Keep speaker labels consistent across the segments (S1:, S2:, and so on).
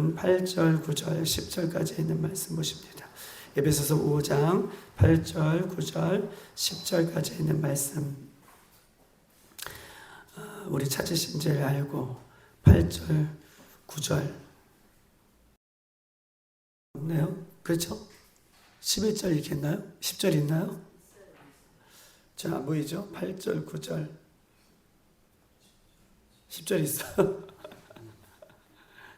S1: 오늘은 8절, 9절, 10절까지 있는 말씀 보십니다. 에베소서 5장 8절, 9절, 10절까지 있는 말씀 우리 찾으신 줄 알고 8절, 9절 없네요. 그렇죠? 11절 있겠나요? 10절 있나요? 자, 보이죠? 8절, 9절, 10절 있어요.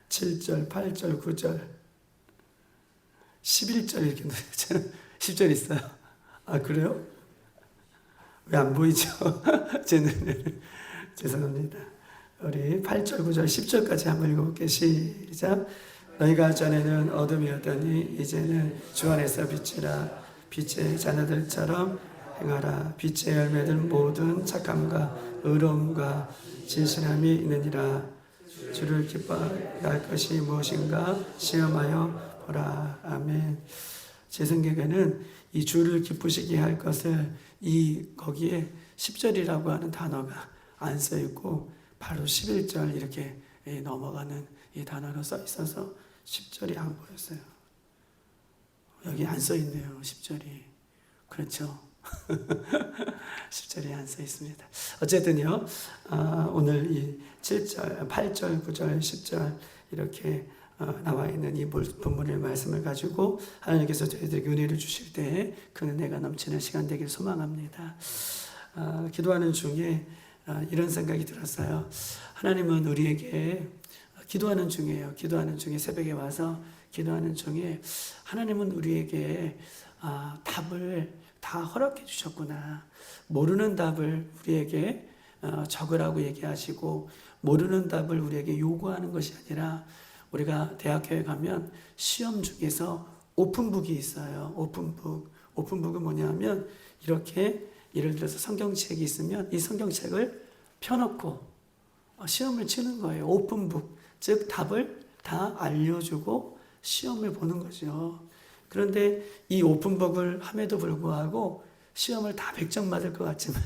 S1: 7절, 8절, 9절, 11절 이렇게 저는 10절 있어요. 아, 그래요? 왜 안 보이죠? 제 눈에는. 죄송합니다. 우리 8절, 9절, 10절까지 한번 읽어볼게요. 시작. 너희가 전에는 어둠이었더니 이제는 주 안에서 빛이라. 빛의 자녀들처럼 행하라. 빛의 열매들 모든 착함과 의로움과 진실함이 있느니라. 주를 기뻐하게 할 것이 무엇인가 시험하여 보라. 아멘. 제 생각에는 이 주를 기쁘시게 할 것을 거기에 10절이라고 하는 단어가 안 써 있고 바로 11절 이렇게 넘어가는 이 단어로 써 있어서 10절이 안 보였어요. 여기 안 써 있네요. 10절이. 그렇죠. 10절이 안 써 있습니다. 어쨌든요, 오늘 이 7절, 8절, 9절, 10절 이렇게 나와 있는 이 본문의 말씀을 가지고 하나님께서 저희들에게 은혜를 주실 때 그 은혜가 넘치는 시간 되길 소망합니다. 기도하는 중에 이런 생각이 들었어요. 하나님은 우리에게 기도하는 중이에요. 기도하는 중에 새벽에 와서 기도하는 중에 하나님은 우리에게 답을 다 허락해 주셨구나. 모르는 답을 우리에게 적으라고 얘기하시고 모르는 답을 우리에게 요구하는 것이 아니라 우리가 대학교에 가면 시험 중에서 오픈북이 있어요. 오픈북은 뭐냐면 이렇게 예를 들어서 성경책이 있으면 이 성경책을 펴놓고 시험을 치는 거예요. 오픈북, 즉 답을 다 알려주고 시험을 보는 거죠. 그런데 이 오픈북을 함에도 불구하고 시험을 다 100점 맞을 것 같지만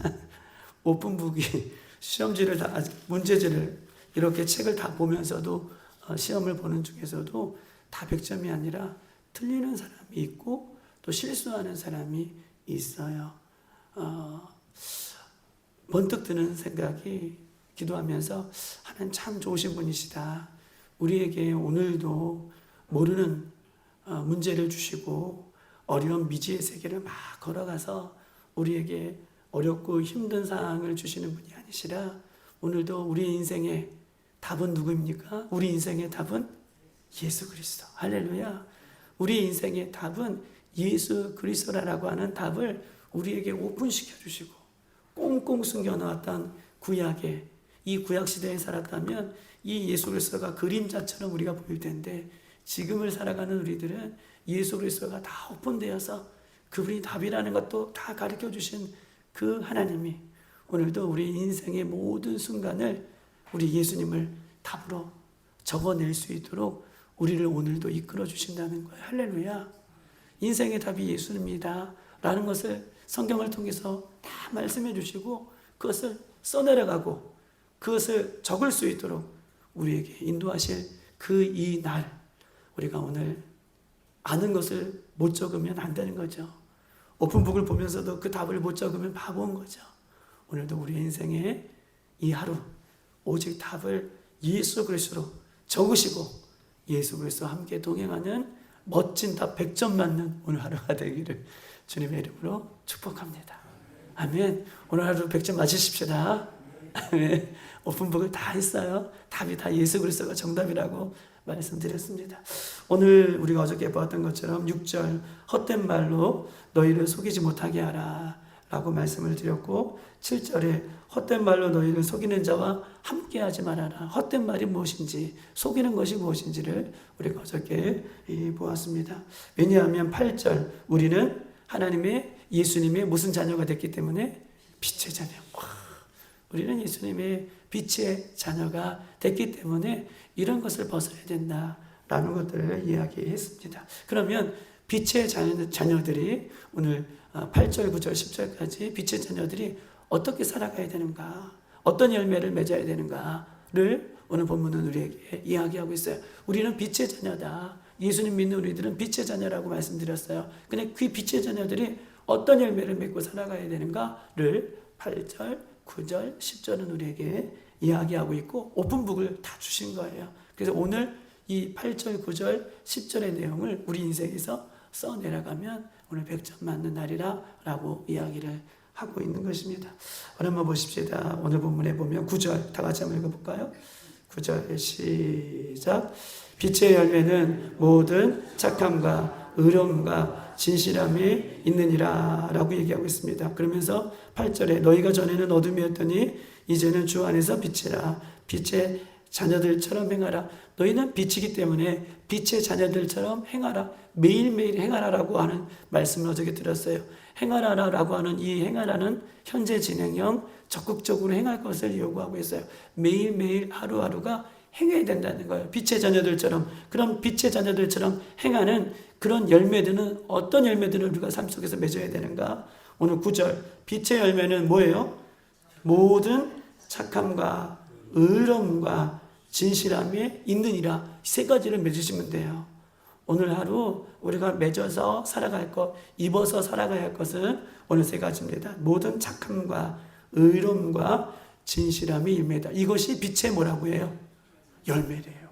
S1: 오픈북이 시험지를 다 문제지를 이렇게 책을 다 보면서도 시험을 보는 중에서도 다 100점이 아니라 틀리는 사람이 있고 또 실수하는 사람이 있어요. 번뜩 드는 생각이 기도하면서 하나님 참 좋으신 분이시다. 우리에게 오늘도 모르는 문제를 주시고 어려운 미지의 세계를 막 걸어가서 우리에게 어렵고 힘든 상황을 주시는 분이 아니시라 오늘도 우리 인생의 답은 누구입니까? 우리 인생의 답은 예수 그리스도. 할렐루야. 우리 인생의 답은 예수 그리스도라고 하는 답을 우리에게 오픈시켜 주시고 꽁꽁 숨겨놓았던 구약에 이 구약 시대에 살았다면 이 예수 그리스도가 그림자처럼 우리가 보일 텐데 지금을 살아가는 우리들은 예수 그리스도가 다 오픈되어서 그분이 답이라는 것도 다 가르쳐 주신 그 하나님이 오늘도 우리 인생의 모든 순간을 우리 예수님을 답으로 적어낼 수 있도록 우리를 오늘도 이끌어 주신다는 거예요. 할렐루야. 인생의 답이 예수입니다 라는 것을 성경을 통해서 다 말씀해 주시고 그것을 써내려가고 그것을 적을 수 있도록 우리에게 인도하실 그 이 날 우리가 오늘 아는 것을 못 적으면 안 되는 거죠. 오픈북을 보면서도 그 답을 못 적으면 바보인 거죠. 오늘도 우리 인생의 이 하루 오직 답을 예수 그리스도로 적으시고 예수 그리스도와 함께 동행하는 멋진 답 100점 맞는 오늘 하루가 되기를 주님의 이름으로 축복합니다. 아멘. 오늘 하루 100점 맞으십시다. 아멘. 오픈북을 다 했어요. 답이 다 예수 그리스도가 정답이라고 말씀드렸습니다. 오늘 우리가 어저께 보았던 것처럼 6절 헛된 말로 너희를 속이지 못하게 하라 라고 말씀을 드렸고 7절에 헛된 말로 너희를 속이는 자와 함께하지 말아라. 헛된 말이 무엇인지 속이는 것이 무엇인지를 우리가 어저께 보았습니다. 왜냐하면 8절 우리는 하나님의 예수님의 무슨 자녀가 됐기 때문에 빛의 자녀. 우리는 예수님의 빛의 자녀가 됐기 때문에 이런 것을 벗어야 된다라는 것들을 이야기했습니다. 그러면 빛의 자녀들이 오늘 8절, 9절, 10절까지 빛의 자녀들이 어떻게 살아가야 되는가, 어떤 열매를 맺어야 되는가를 오늘 본문은 우리에게 이야기하고 있어요. 우리는 빛의 자녀다. 예수님 믿는 우리들은 빛의 자녀라고 말씀드렸어요. 근데 그 빛의 자녀들이 어떤 열매를 맺고 살아가야 되는가를 8절, 9절, 10절은 우리에게 이야기하고 있고 오픈북을 다 주신 거예요. 그래서 오늘 이 8절, 9절, 10절의 내용을 우리 인생에서 써내려가면 오늘 100점 맞는 날이라 라고 이야기를 하고 있는 것입니다. 한번 보십시다. 오늘 본문에 보면 9절 다 같이 한번 읽어볼까요? 9절 시작. 빛의 열매는 모든 착함과 의로움과 진실함이 있느니라 라고 얘기하고 있습니다. 그러면서 8절에 너희가 전에는 어둠이었더니 이제는 주 안에서 빛이라. 빛의 자녀들처럼 행하라. 너희는 빛이기 때문에 빛의 자녀들처럼 행하라. 매일매일 행하라라고 하는 말씀을 어저께 드렸어요. 행하라라고 하는 이 행하라는 현재 진행형 적극적으로 행할 것을 요구하고 있어요. 매일매일 하루하루가 행해야 된다는 거예요. 빛의 자녀들처럼. 그럼 빛의 자녀들처럼 행하는 그런 열매들은 어떤 열매들을 우리가 삶 속에서 맺어야 되는가? 오늘 9절 빛의 열매는 뭐예요? 모든 착함과 의로움과 진실함이 있느니라. 세 가지를 맺으시면 돼요. 오늘 하루 우리가 맺어서 살아갈 것, 입어서 살아가야 할 것은 오늘 세 가지입니다. 모든 착함과 의로움과 진실함이 임매다. 이것이 빛의 뭐라고 해요? 열매래요.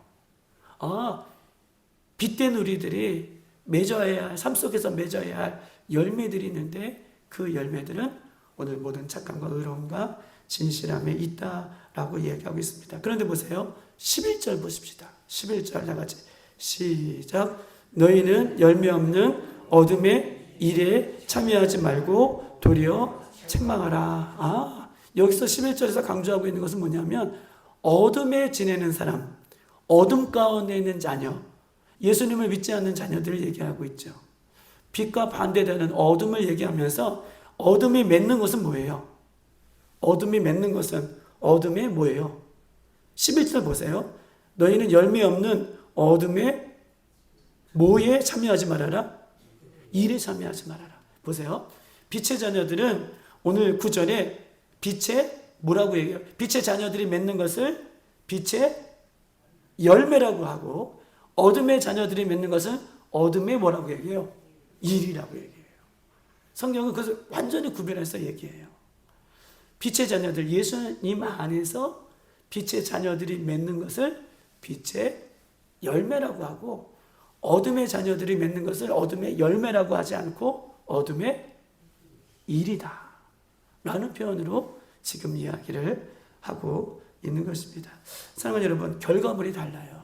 S1: 빛된 우리들이 맺어야 할, 삶 속에서 맺어야 할 열매들이 있는데 그 열매들은 오늘 모든 착함과 의로움과 진실함에 있다라고 얘기하고 있습니다. 그런데 보세요. 11절 보십시다. 11절 다 같이 시작. 너희는 열매 없는 어둠의 일에 참여하지 말고 도리어 책망하라. 여기서 11절에서 강조하고 있는 것은 뭐냐면 어둠에 지내는 사람, 어둠 가운데 있는 자녀, 예수님을 믿지 않는 자녀들을 얘기하고 있죠. 빛과 반대되는 어둠을 얘기하면서 어둠이 맺는 것은 뭐예요? 어둠이 맺는 것은 어둠의 뭐예요? 11절 보세요. 너희는 열매 없는 어둠의 뭐에 참여하지 말아라? 일에 참여하지 말아라. 보세요. 빛의 자녀들은 오늘 9절에 빛의 뭐라고 얘기해요? 빛의 자녀들이 맺는 것을 빛의 열매라고 하고 어둠의 자녀들이 맺는 것은 어둠의 뭐라고 얘기해요? 일이라고 얘기해요. 성경은 그것을 완전히 구별해서 얘기해요. 빛의 자녀들, 예수님 안에서 빛의 자녀들이 맺는 것을 빛의 열매라고 하고 어둠의 자녀들이 맺는 것을 어둠의 열매라고 하지 않고 어둠의 일이다 라는 표현으로 지금 이야기를 하고 있는 것입니다. 사랑하는 여러분, 결과물이 달라요.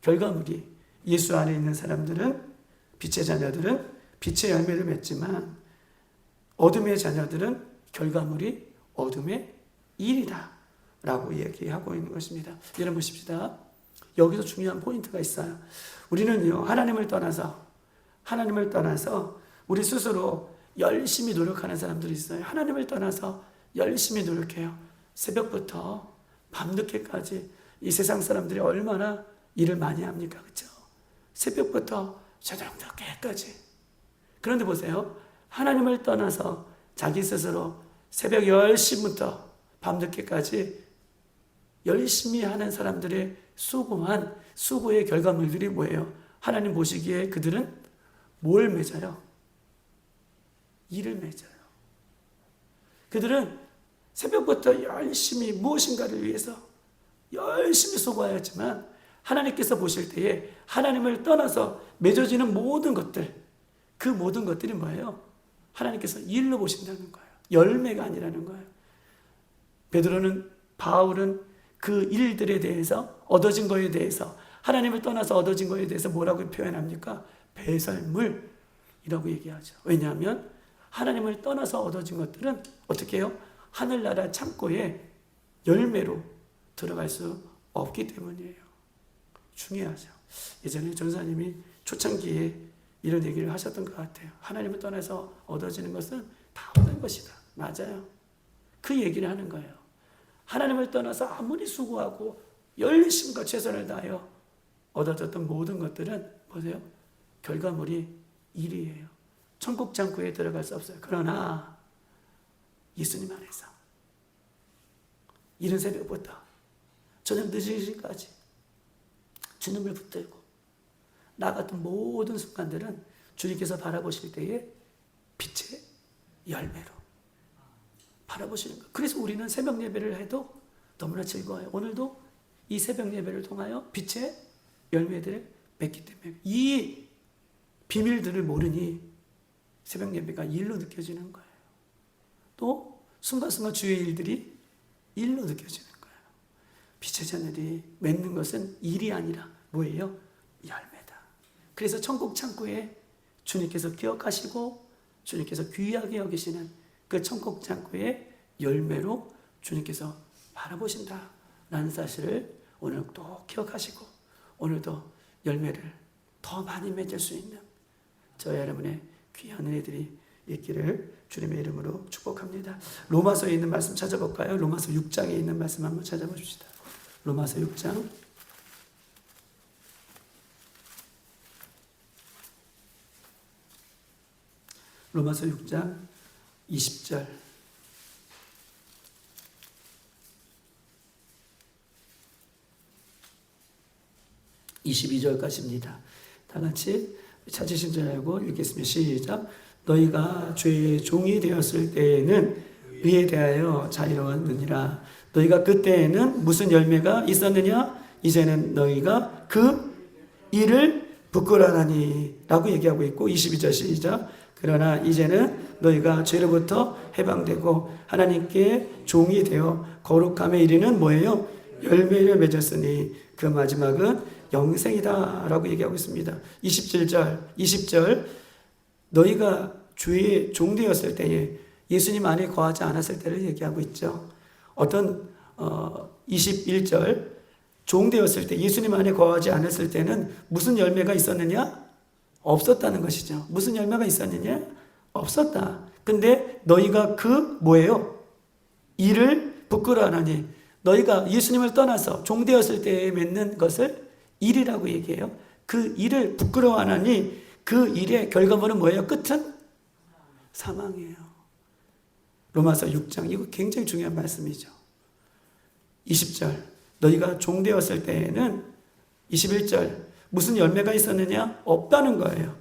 S1: 결과물이 예수 안에 있는 사람들은, 빛의 자녀들은 빛의 열매를 맺지만 어둠의 자녀들은 결과물이 어둠의 일이다 라고 얘기하고 있는 것입니다. 여러분 보십시다. 여기서 중요한 포인트가 있어요. 우리는요, 하나님을 떠나서 우리 스스로 열심히 노력하는 사람들이 있어요. 하나님을 떠나서 열심히 노력해요. 새벽부터 밤늦게까지 이 세상 사람들이 얼마나 일을 많이 합니까? 그렇죠? 새벽부터 저녁 늦게까지. 그런데 보세요. 하나님을 떠나서 자기 스스로 새벽 10시부터 밤늦게까지 열심히 하는 사람들의 수고한 수고의 결과물들이 뭐예요? 하나님 보시기에 그들은 뭘 맺어요? 일을 맺어요. 그들은 새벽부터 열심히 무엇인가를 위해서 열심히 수고하였지만 하나님께서 보실 때에 하나님을 떠나서 맺어지는 모든 것들, 그 모든 것들이 뭐예요? 하나님께서 일로 보신다는 거예요. 열매가 아니라는 거예요. 바울은 그 일들에 대해서 얻어진 거에 대해서 하나님을 떠나서 얻어진 거에 대해서 뭐라고 표현합니까? 배설물이라고 얘기하죠. 왜냐하면 하나님을 떠나서 얻어진 것들은 어떻게 해요? 하늘나라 창고에 열매로 들어갈 수 없기 때문이에요. 중요하죠. 예전에 전사님이 초창기에 이런 얘기를 하셨던 것 같아요. 하나님을 떠나서 얻어지는 것은 다 없는 것이다. 맞아요. 그 얘기를 하는 거예요. 하나님을 떠나서 아무리 수고하고 열심과 최선을 다하여 얻어졌던 모든 것들은 보세요. 결과물이 일이에요. 천국 창고에 들어갈 수 없어요. 그러나 예수님 안에서 이른 새벽부터 저녁 늦은 시까지 주님을 붙들고 나 같은 모든 순간들은 주님께서 바라보실 때에 빛의 열매로 바라보시는 거예요. 그래서 우리는 새벽 예배를 해도 너무나 즐거워요. 오늘도 이 새벽 예배를 통하여 빛의 열매들을 맺기 때문에 이 비밀들을 모르니 새벽 예배가 일로 느껴지는 거예요. 또 순간순간 주의 일들이 일로 느껴지는 거예요. 빛의 자녀들이 맺는 것은 일이 아니라 뭐예요? 열매다. 그래서 천국 창고에 주님께서 기억하시고 주님께서 귀하게 여기시는 그 천국 창고의 열매로 주님께서 바라보신다라는 사실을 오늘 또 기억하시고 오늘도 열매를 더 많이 맺을 수 있는 저와 여러분의 귀한 은혜들이 있기를 주님의 이름으로 축복합니다. 로마서에 있는 말씀 찾아볼까요? 로마서 6장에 있는 말씀 한번 찾아보십시다. 로마서 6장 로마서 6장 20절 22절까지입니다. 다 같이 찾으신 줄 알고 읽겠습니다. 시작. 너희가 죄의 종이 되었을 때에는 의에 대하여 자유로웠느니라. 너희가 그때에는 무슨 열매가 있었느냐? 이제는 너희가 그 일을 부끄러워하니 라고 얘기하고 있고 22절 시작. 그러나 이제는 너희가 죄로부터 해방되고 하나님께 종이 되어 거룩함에 이르는 뭐예요? 열매를 맺었으니 그 마지막은 영생이다 라고 얘기하고 있습니다. 20절 너희가 죄의 종 되었을 때에 예수님 안에 거하지 않았을 때를 얘기하고 있죠. 어떤 21절 종 되었을 때 예수님 안에 거하지 않았을 때는 무슨 열매가 있었느냐? 없었다는 것이죠. 무슨 열매가 있었느냐? 없었다. 근데 너희가 그 뭐예요? 일을 부끄러워하니 너희가 예수님을 떠나서 종 되었을 때에 맺는 것을 일이라고 얘기해요. 그 일을 부끄러워하니 그 일의 결과물은 뭐예요? 끝은 사망이에요. 로마서 6장 이거 굉장히 중요한 말씀이죠. 20절 너희가 종 되었을 때에는 21절 무슨 열매가 있었느냐? 없다는 거예요.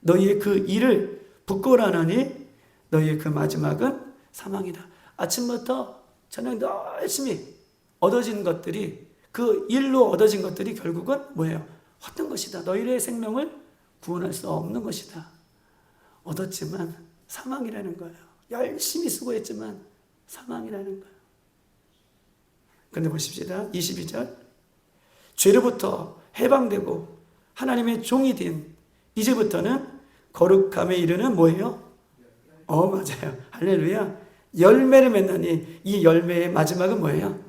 S1: 너희의 그 일을 부끄러워하니 너희의 그 마지막은 사망이다. 아침부터 저녁 열심히 얻어진 것들이 그 일로 얻어진 것들이 결국은 뭐예요? 헛된 것이다. 너희의 생명을 구원할 수 없는 것이다. 얻었지만 사망이라는 거예요. 열심히 수고했지만 사망이라는 거예요. 그런데 보십시다. 22절 죄로부터 해방되고 하나님의 종이 된 이제부터는 거룩함에 이르는 뭐예요? 맞아요. 할렐루야. 열매를 맺느니 이 열매의 마지막은 뭐예요?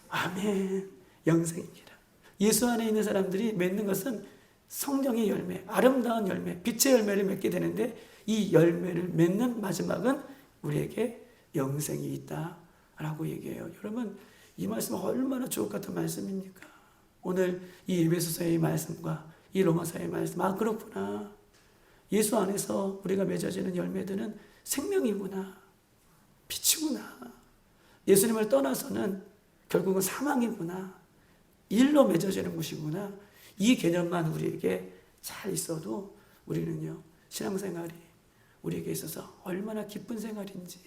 S1: 아멘. 영생입니다. 예수 안에 있는 사람들이 맺는 것은 성령의 열매, 아름다운 열매, 빛의 열매를 맺게 되는데 이 열매를 맺는 마지막은 우리에게 영생이 있다라고 얘기해요. 여러분 이 말씀 얼마나 주옥 같은 말씀입니까? 오늘 이 에베소서의 말씀과 이 로마서의 말씀 그렇구나. 예수 안에서 우리가 맺어지는 열매들은 생명이구나. 빛이구나. 예수님을 떠나서는 결국은 사망이구나. 일로 맺어지는 것이구나. 이 개념만 우리에게 잘 있어도 우리는요, 신앙생활이 우리에게 있어서 얼마나 기쁜 생활인지,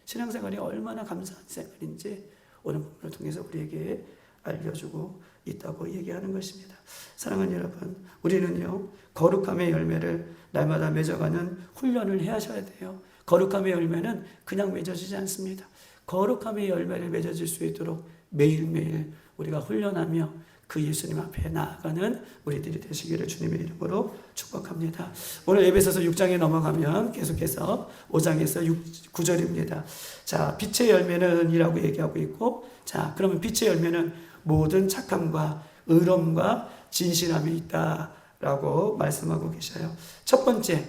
S1: 신앙생활이 얼마나 감사한 생활인지 오늘 본문을 통해서 우리에게 알려주고 있다고 얘기하는 것입니다. 사랑하는 여러분, 우리는요, 거룩함의 열매를 날마다 맺어가는 훈련을 해야 하셔야 돼요. 거룩함의 열매는 그냥 맺어지지 않습니다. 거룩함의 열매를 맺어질 수 있도록 매일매일 우리가 훈련하며 그 예수님 앞에 나아가는 우리들이 되시기를 주님의 이름으로 축복합니다. 오늘 에베소서 6장에 넘어가면 계속해서 5장에서 9절입니다. 자, 빛의 열매는 이라고 얘기하고 있고, 자, 그러면 빛의 열매는 모든 착함과 의로움과 진실함이 있다라고 말씀하고 계셔요. 첫 번째,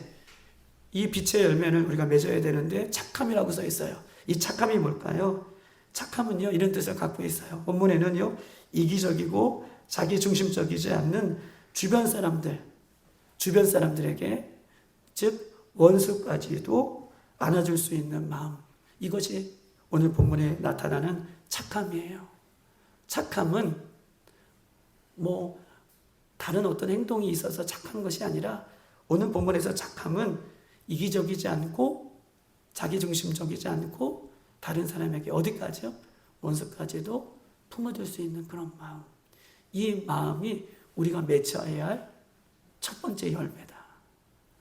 S1: 이 빛의 열매는 우리가 맺어야 되는데 착함이라고 써 있어요. 이 착함이 뭘까요? 착함은요, 이런 뜻을 갖고 있어요. 본문에는요, 이기적이고 자기 중심적이지 않는 주변 사람들에게, 즉 원수까지도 안아줄 수 있는 마음, 이것이 오늘 본문에 나타나는 착함이에요. 착함은 뭐 다른 어떤 행동이 있어서 착한 것이 아니라 오늘 본문에서 착함은 이기적이지 않고 자기중심적이지 않고 다른 사람에게 어디까지요? 원수까지도 품어줄 수 있는 그런 마음. 이 마음이 우리가 맺혀야 할 첫 번째 열매다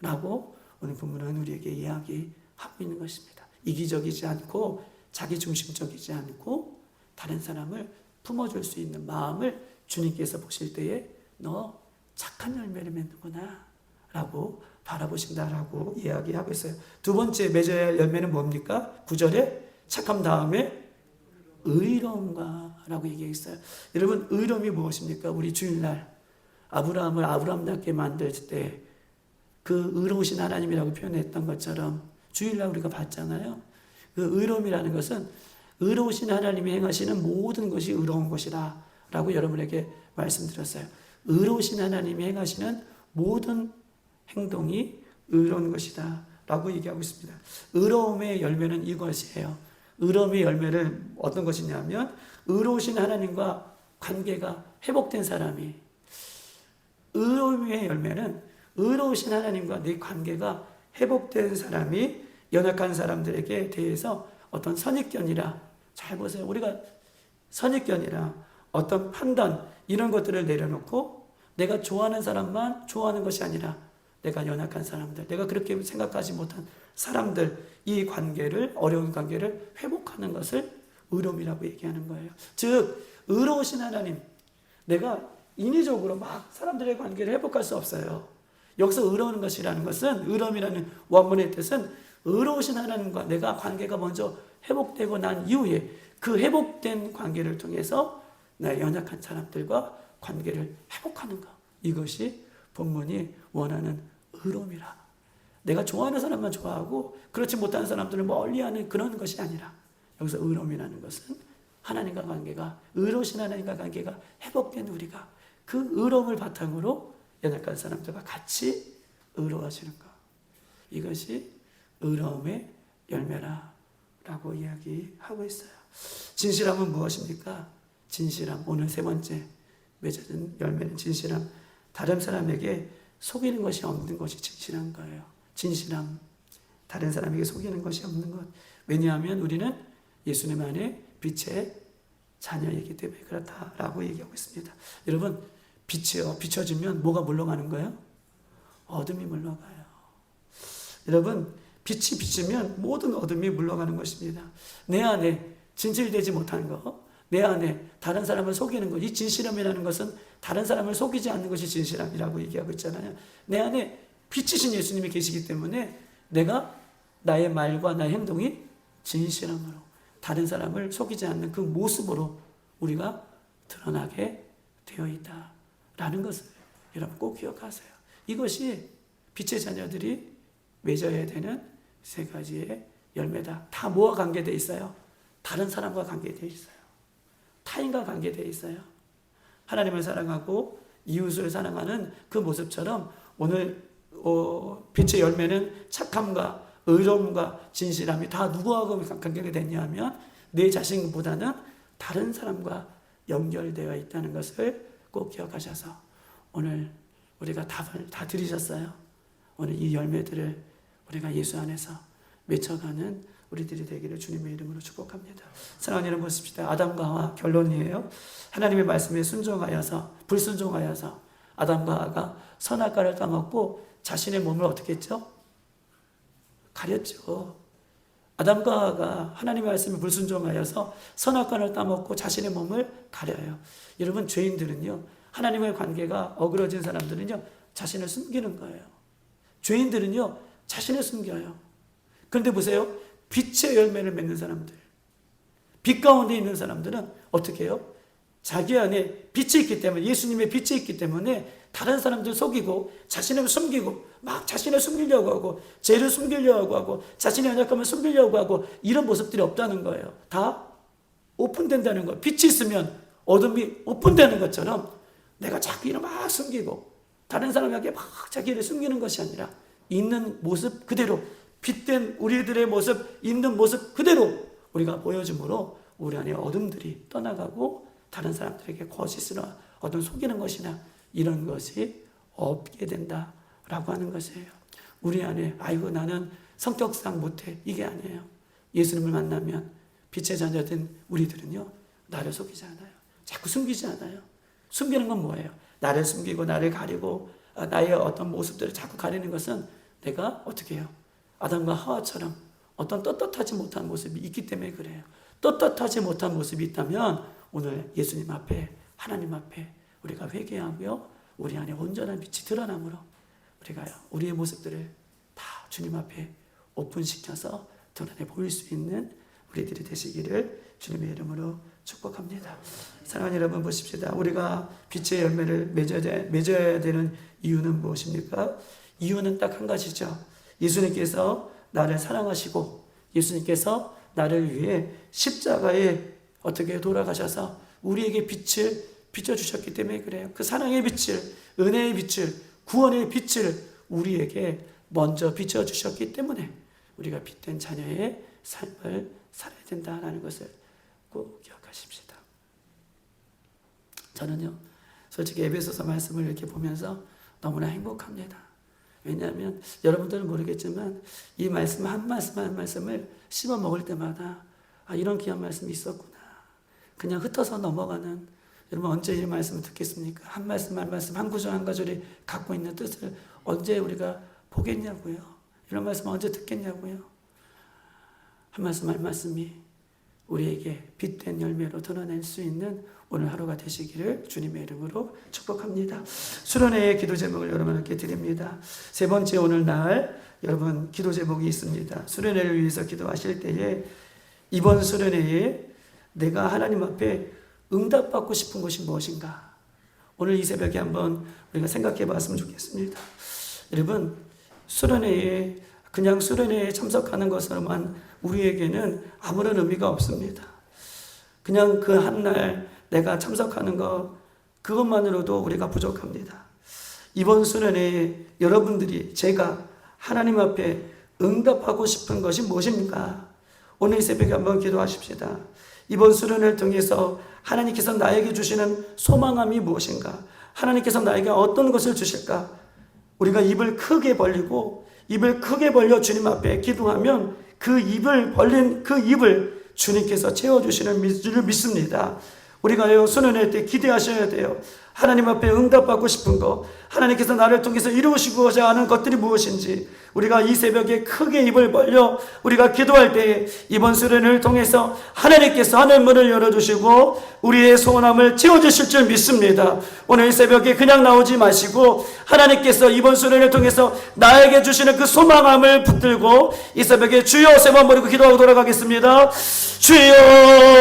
S1: 라고 오늘 본문은 우리에게 이야기하고 있는 것입니다. 이기적이지 않고 자기중심적이지 않고 다른 사람을 품어줄 수 있는 마음을 주님께서 보실 때에 너 착한 열매를 맺는구나 라고 바라보신다라고 이야기하고 있어요. 두 번째 맺어야 할 열매는 뭡니까? 9절에 착함 다음에 의로움과 라고 얘기했어요. 여러분, 의로움이 무엇입니까? 우리 주일날 아브라함을 아브라함답게 만들 때 그 의로우신 하나님이라고 표현했던 것처럼 주일날 우리가 봤잖아요. 그 의로움이라는 것은 의로우신 하나님이 행하시는 모든 것이 의로운 것이다 라고 여러분에게 말씀드렸어요. 의로우신 하나님이 행하시는 모든 행동이 의로운 것이다 라고 얘기하고 있습니다. 의로움의 열매는 이것이에요. 의로움의 열매를 어떤 것이냐면 의로우신 하나님과 관계가 회복된 사람이, 의로움의 열매는 의로우신 하나님과 네 관계가 회복된 사람이 연약한 사람들에게 대해서 어떤 선입견이라, 잘 보세요. 우리가 선입견이라 어떤 판단 이런 것들을 내려놓고 내가 좋아하는 사람만 좋아하는 것이 아니라 내가 연약한 사람들, 내가 그렇게 생각하지 못한 사람들, 이 관계를, 어려운 관계를 회복하는 것을 의로움이라고 얘기하는 거예요. 즉 의로우신 하나님, 내가 인위적으로 막 사람들의 관계를 회복할 수 없어요. 여기서 의로운 것이라는 것은, 의로움이라는 원문의 뜻은 의로우신 하나님과 내가 관계가 먼저 회복되고 난 이후에 그 회복된 관계를 통해서 나의 연약한 사람들과 관계를 회복하는 것, 이것이 본문이 원하는 의로움이라. 내가 좋아하는 사람만 좋아하고 그렇지 못한 사람들을 멀리하는 그런 것이 아니라, 여기서 의로움이라는 것은 하나님과 관계가, 의로우신 하나님과 관계가 회복된 우리가 그 의로움을 바탕으로 연약한 사람들과 같이 의로워지는 것, 이것이 의로움의 열매라 라고 이야기하고 있어요. 진실함은 무엇입니까? 진실함, 오늘 세 번째 맺어진 열매는 진실함. 다른 사람에게 속이는 것이 없는 것이 진실한 거예요. 진실함, 다른 사람에게 속이는 것이 없는 것. 왜냐하면 우리는 예수님 안에 빛의 자녀이기 때문에 그렇다라고 얘기하고 있습니다. 여러분, 빛이요, 비춰지면 뭐가 물러가는 거예요? 어둠이 물러가요. 여러분, 빛이 비치면 모든 어둠이 물러가는 것입니다. 내 안에 진실되지 못한 것, 내 안에 다른 사람을 속이는 것, 이 진실함이라는 것은 다른 사람을 속이지 않는 것이 진실함이라고 얘기하고 있잖아요. 내 안에 빛이신 예수님이 계시기 때문에 내가 나의 말과 나의 행동이 진실함으로 다른 사람을 속이지 않는 그 모습으로 우리가 드러나게 되어 있다라는 것을 여러분 꼭 기억하세요. 이것이 빛의 자녀들이 맺어야 되는 세 가지의 열매다. 다 뭐와 관계되어 있어요? 다른 사람과 관계되어 있어요. 타인과 관계되어 있어요. 하나님을 사랑하고 이웃을 사랑하는 그 모습처럼 오늘 빛의 열매는 착함과 의로움과 진실함이 다 누구하고 관계가 됐냐면 내 자신보다는 다른 사람과 연결되어 있다는 것을 꼭 기억하셔서 오늘 우리가 답을 다 들으셨어요. 오늘 이 열매들을 우리가 예수 안에서 맺혀가는 우리들이 되기를 주님의 이름으로 축복합니다. 사랑하는 여러분, 보십시다. 아담과 하와 결론이에요. 하나님의 말씀에 순종하여서, 불순종하여서 아담과 하와가 선악과를 따먹고 자신의 몸을 어떻게 했죠? 가렸죠. 아담과 하와가 하나님의 말씀에 불순종하여서 선악과를 따먹고 자신의 몸을 가려요. 여러분, 죄인들은요, 하나님의 관계가 어그러진 사람들은요, 자신을 숨기는 거예요. 죄인들은요, 자신을 숨겨요. 그런데 보세요. 빛의 열매를 맺는 사람들, 빛 가운데 있는 사람들은 어떻게 해요? 자기 안에 빛이 있기 때문에, 예수님의 빛이 있기 때문에 다른 사람들 속이고 자신을 숨기고 막 자신을 숨기려고 하고 죄를 숨기려고 하고 자신의 연약함을 숨기려고 하고 이런 모습들이 없다는 거예요. 다 오픈된다는 거예요. 빛이 있으면 어둠이 오픈되는 것처럼 내가 자기를 막 숨기고 다른 사람에게 막 자기를 숨기는 것이 아니라 있는 모습 그대로, 빛된 우리들의 모습, 있는 모습 그대로 우리가 보여줌으로 우리 안에 어둠들이 떠나가고 다른 사람들에게 거짓으로 어떤 속이는 것이나 이런 것이 없게 된다라고 하는 것이에요. 우리 안에 아이고 나는 성격상 못해 이게 아니에요. 예수님을 만나면 빛의 자녀된 우리들은요 나를 속이지 않아요. 자꾸 숨기지 않아요. 숨기는 건 뭐예요? 나를 숨기고 나를 가리고 나의 어떤 모습들을 자꾸 가리는 것은 내가 어떻게 해요? 아담과 하와처럼 어떤 떳떳하지 못한 모습이 있기 때문에 그래요. 떳떳하지 못한 모습이 있다면 오늘 예수님 앞에 하나님 앞에 우리가 회개하고요 우리 안에 온전한 빛이 드러남으로 우리가 우리의 모습들을 다 주님 앞에 오픈시켜서 드러내 보일 수 있는 우리들이 되시기를 주님의 이름으로 축복합니다. 사랑하는 여러분 보십시다. 우리가 빛의 열매를 맺어야 되는 이유는 무엇입니까? 이유는 딱 한 가지죠. 예수님께서 나를 사랑하시고 예수님께서 나를 위해 십자가에 어떻게 돌아가셔서 우리에게 빛을 비춰주셨기 때문에 그래요. 그 사랑의 빛을, 은혜의 빛을, 구원의 빛을 우리에게 먼저 비춰주셨기 때문에 우리가 빛된 자녀의 삶을 살아야 된다는 것을 꼭 기억하십시다. 저는요 솔직히 에베소서 말씀을 이렇게 보면서 너무나 행복합니다. 왜냐하면 여러분들은 모르겠지만 이 말씀 한 말씀 한 말씀을 씹어 먹을 때마다 이런 귀한 말씀이 있었구나. 그냥 흩어서 넘어가는 여러분 언제 이 말씀을 듣겠습니까? 한 말씀 한 말씀 한 구절 한 구절이 갖고 있는 뜻을 언제 우리가 보겠냐고요. 이런 말씀 언제 듣겠냐고요. 한 말씀 한 말씀이 우리에게 빛된 열매로 드러낼 수 있는 오늘 하루가 되시기를 주님의 이름으로 축복합니다. 수련회의 기도 제목을 여러분께 드립니다. 세 번째 오늘 날 여러분 기도 제목이 있습니다. 수련회를 위해서 기도하실 때에 이번 수련회에 내가 하나님 앞에 응답받고 싶은 것이 무엇인가? 오늘 이 새벽에 한번 우리가 생각해 봤으면 좋겠습니다. 여러분 수련회에 그냥 수련회에 참석하는 것으로만 우리에게는 아무런 의미가 없습니다. 그냥 그 한 날 내가 참석하는 것 그것만으로도 우리가 부족합니다. 이번 수련회에 여러분들이 제가 하나님 앞에 응답하고 싶은 것이 무엇입니까? 오늘 이 새벽에 한번 기도하십시다. 이번 수련회를 통해서 하나님께서 나에게 주시는 소망함이 무엇인가? 하나님께서 나에게 어떤 것을 주실까? 우리가 입을 크게 벌리고 입을 크게 벌려 주님 앞에 기도하면 그 입을 벌린 그 입을 주님께서 채워주시는 줄 믿습니다. 우리가 수련회 때 기대하셔야 돼요. 하나님 앞에 응답받고 싶은 것, 하나님께서 나를 통해서 이루시고자 하는 것들이 무엇인지 우리가 이 새벽에 크게 입을 벌려 우리가 기도할 때 이번 수련회를 통해서 하나님께서 하늘문을 열어주시고 우리의 소원함을 채워주실 줄 믿습니다. 오늘 이 새벽에 그냥 나오지 마시고 하나님께서 이번 수련회를 통해서 나에게 주시는 그 소망함을 붙들고 이 새벽에 주여 세 번 버리고 기도하고 돌아가겠습니다. 주여